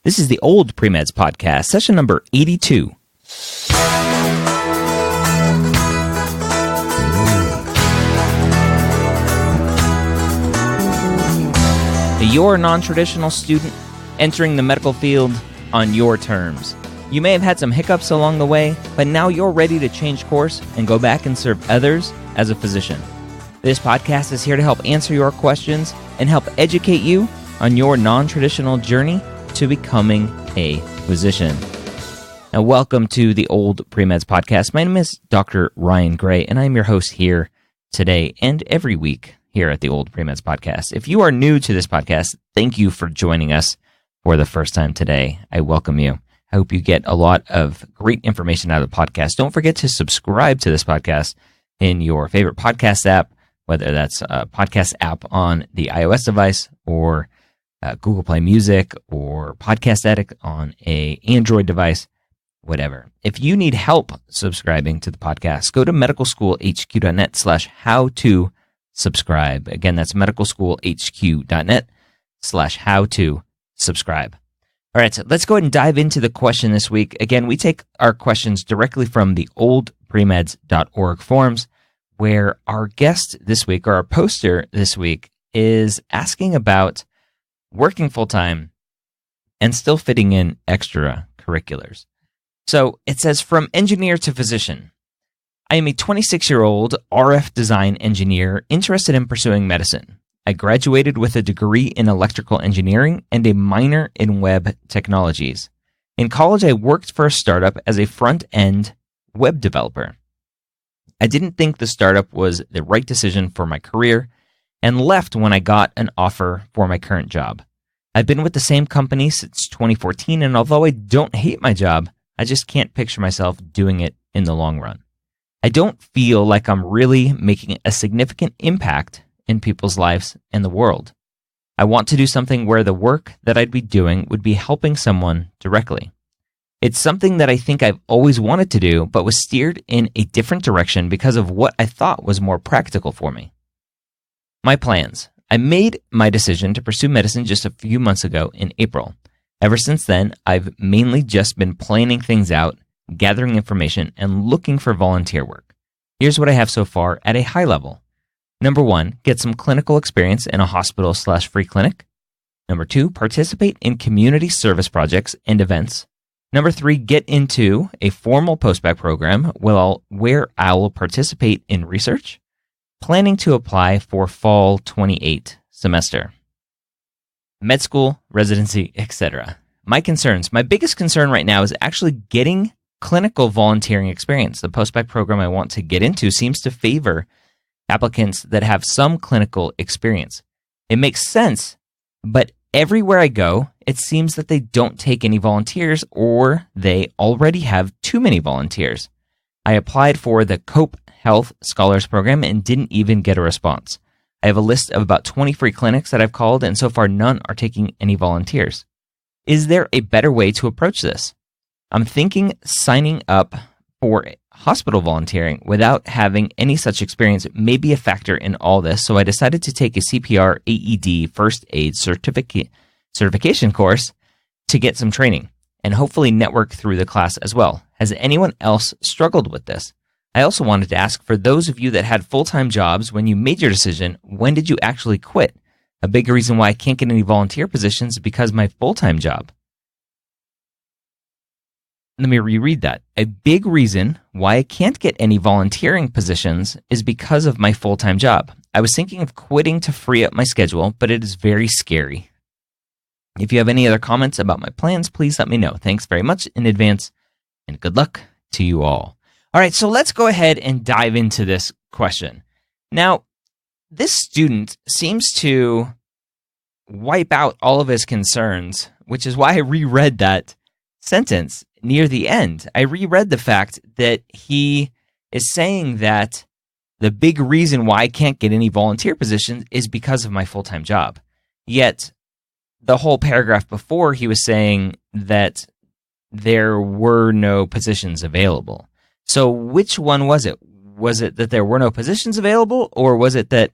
This is the OldPreMeds podcast, session number 82. You're a non-traditional student entering the medical field on your terms. You may have had some hiccups along the way, but now you're ready to change course and go back and serve others as a physician. This podcast is here to help answer your questions and help educate you on your non-traditional journey to becoming a physician. Now, welcome to the OldPreMeds podcast. My name is Dr. Ryan Gray, and I'm your host here today and every week here at the OldPreMeds podcast. If you are new to this podcast, thank you for joining us for the first time today. I welcome you. I hope you get a lot of great information out of the podcast. Don't forget to subscribe to this podcast in your favorite podcast app, whether that's a podcast app on the iOS device or Google Play Music or Podcast Addict on an Android device, whatever. If you need help subscribing to the podcast, go to medicalschoolhq.net/how-to-subscribe. Again, that's medicalschoolhq.net/how-to-subscribe. All right, so let's go ahead and dive into the question this week. Again, we take our questions directly from the oldpremeds.org forums, where our guest this week, or our poster this week, is asking about working full-time and still fitting in extracurriculars. So it says, from engineer to physician, I am a 26-year-old RF design engineer interested in pursuing medicine. I graduated with a degree in electrical engineering and a minor in web technologies. In college, I worked for a startup as a front-end web developer. I didn't think the startup was the right decision for my career and left when I got an offer for my current job. I've been with the same company since 2014, and although I don't hate my job, I just can't picture myself doing it in the long run. I don't feel like I'm really making a significant impact in people's lives and the world. I want to do something where the work that I'd be doing would be helping someone directly. It's something that I think I've always wanted to do, but was steered in a different direction because of what I thought was more practical for me. My plans. I made my decision to pursue medicine just a few months ago in April. Ever since then, I've mainly just been planning things out, gathering information, and looking for volunteer work. Here's what I have so far at a high level. Number 1, get some clinical experience in a hospital/free clinic. Number 2, participate in community service projects and events. Number 3, get into a formal post-bacc program where I'll participate in research. Planning to apply for fall 28 semester. Med school, residency, etc. My concerns. My biggest concern right now is actually getting clinical volunteering experience. The post-bacc program I want to get into seems to favor applicants that have some clinical experience. It makes sense, but everywhere I go, it seems that they don't take any volunteers, or they already have too many volunteers. I applied for the COPE Health Scholars Program and didn't even get a response. I have a list of about 20 free clinics that I've called, and so far none are taking any volunteers. Is there a better way to approach this? I'm thinking signing up for hospital volunteering without having any such experience may be a factor in all this, so I decided to take a CPR AED first aid certification course to get some training and hopefully network through the class as well. Has anyone else struggled with this? I also wanted to ask, for those of you that had full-time jobs when you made your decision, when did you actually quit? A big reason why I can't get any volunteer positions is because of my full-time job. Let me reread that. A big reason why I can't get any volunteering positions is because of my full-time job. I was thinking of quitting to free up my schedule, but it is very scary. If you have any other comments about my plans, please let me know. Thanks very much in advance, and good luck to you all. All right, so let's go ahead and dive into this question. Now, this student seems to wipe out all of his concerns, which is why I reread that sentence near the end. I reread the fact that he is saying that the big reason why I can't get any volunteer positions is because of my full-time job. Yet, the whole paragraph before, he was saying that there were no positions available. So which one was it? Was it that there were no positions available, or was it that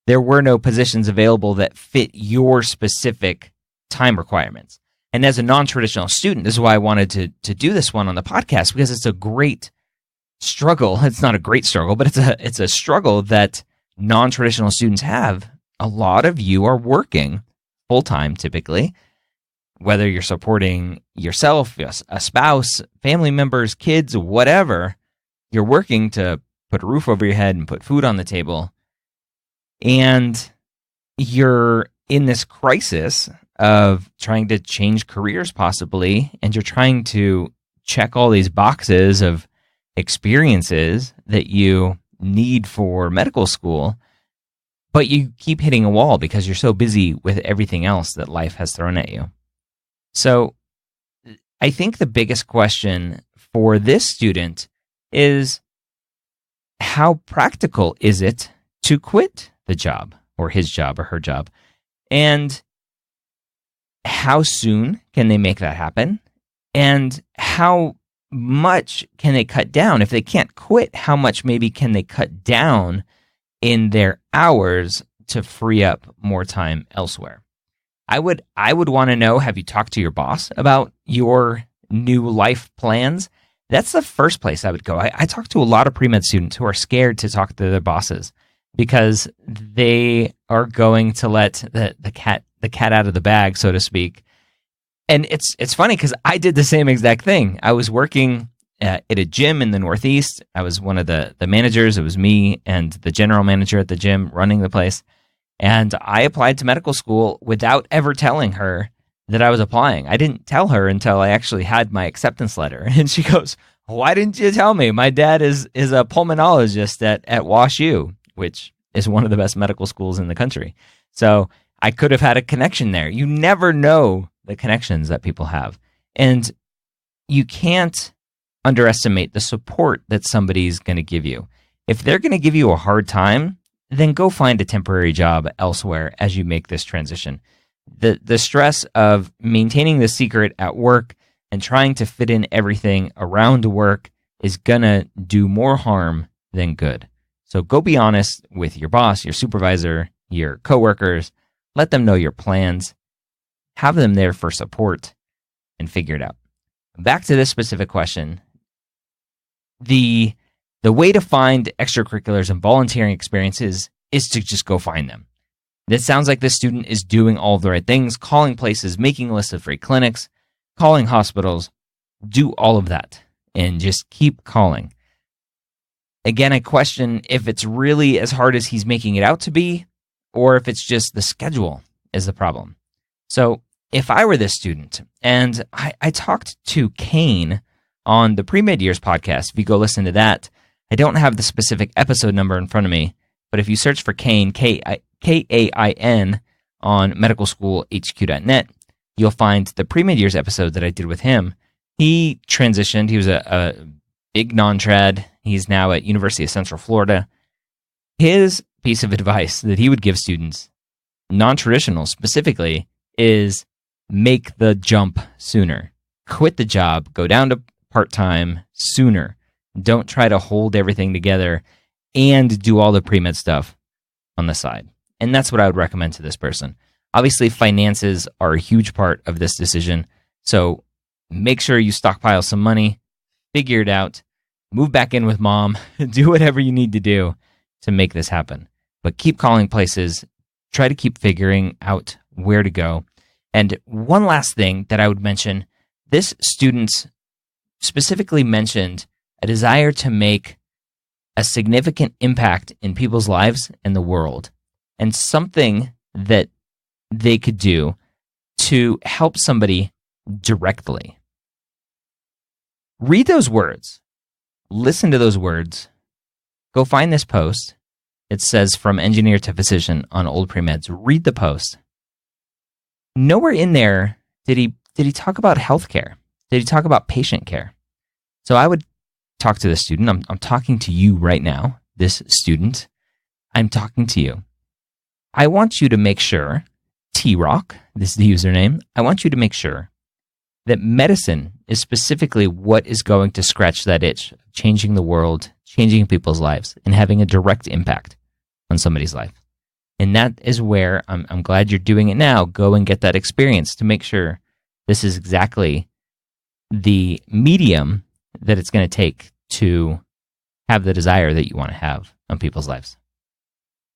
there were no positions available that fit your specific time requirements? And as a non-traditional student, this is why I wanted to do this one on the podcast, because it's a great struggle. It's not a great struggle, but it's a struggle that non-traditional students have. A lot of you are working full-time typically, whether you're supporting yourself, a spouse, family members, kids, whatever. You're working to put a roof over your head and put food on the table. And you're in this crisis of trying to change careers possibly, and you're trying to check all these boxes of experiences that you need for medical school, but you keep hitting a wall because you're so busy with everything else that life has thrown at you. So I think the biggest question for this student is, how practical is it to quit the job or his job or her job? And how soon can they make that happen? And how much can they cut down? If they can't quit, how much maybe can they cut down in their hours to free up more time elsewhere? I would want to know, have you talked to your boss about your new life plans? That's the first place I would go. I talk to a lot of pre-med students who are scared to talk to their bosses because they are going to let the cat out of the bag, so to speak. And it's funny because I did the same exact thing. I was working at a gym in the Northeast. I was one of the managers. It was me and the general manager at the gym running the place. And I applied to medical school without ever telling her that I was applying. I didn't tell her until I actually had my acceptance letter. And she goes, "Why didn't you tell me? My dad is a pulmonologist at WashU, which is one of the best medical schools in the country." So I could have had a connection there. You never know the connections that people have. And you can't underestimate the support that somebody's going to give you. If they're going to give you a hard time, then go find a temporary job elsewhere as you make this transition. The stress of maintaining the secret at work and trying to fit in everything around work is going to do more harm than good. So go be honest with your boss, your supervisor, your coworkers. Let them know your plans. Have them there for support and figure it out. Back to this specific question. The way to find extracurriculars and volunteering experiences is to just go find them. It sounds like this student is doing all of the right things, calling places, making lists of free clinics, calling hospitals. Do all of that and just keep calling. Again, I question if it's really as hard as he's making it out to be, or if it's just the schedule is the problem. So if I were this student, and I talked to Kane on the Pre-Med Years podcast, if you go listen to that, I don't have the specific episode number in front of me, but if you search for Kane, Kain, on medicalschoolhq.net, you'll find the Pre-Med Years episode that I did with him. He transitioned. He was a big non-trad. He's now at University of Central Florida. His piece of advice that he would give students, non-traditional specifically, is make the jump sooner. Quit the job. Go down to part-time sooner. Don't try to hold everything together and do all the pre-med stuff on the side. And that's what I would recommend to this person. Obviously, finances are a huge part of this decision. So make sure you stockpile some money, figure it out, move back in with mom, do whatever you need to do to make this happen. But keep calling places, try to keep figuring out where to go. And one last thing that I would mention, this student specifically mentioned a desire to make a significant impact in people's lives and the world, and something that they could do to help somebody directly. Read those words. Listen to those words. Go find this post. It says from engineer to physician on OldPreMeds. Read the post. Nowhere in there did he talk about healthcare. Did he talk about patient care? So I would talk to the student. I'm talking to you right now, this student. I'm talking to you. I want you to make sure, T-Rock, this is the username, I want you to make sure that medicine is specifically what is going to scratch that itch, changing the world, changing people's lives, and having a direct impact on somebody's life. And that is where I'm glad you're doing it now. Go and get that experience to make sure this is exactly the medium that it's going to take to have the desire that you want to have on people's lives.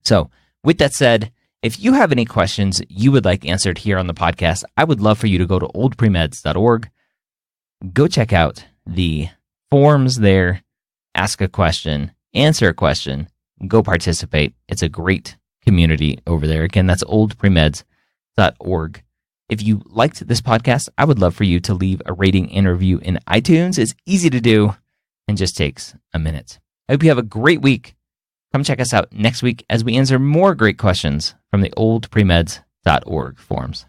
So, with that said, if you have any questions you would like answered here on the podcast, I would love for you to go to oldpremeds.org. Go check out the forums there, ask a question, answer a question, go participate. It's a great community over there. Again, that's oldpremeds.org. If you liked this podcast, I would love for you to leave a rating and review in iTunes. It's easy to do and just takes a minute. I hope you have a great week. Come check us out next week as we answer more great questions from the oldpremeds.org forums.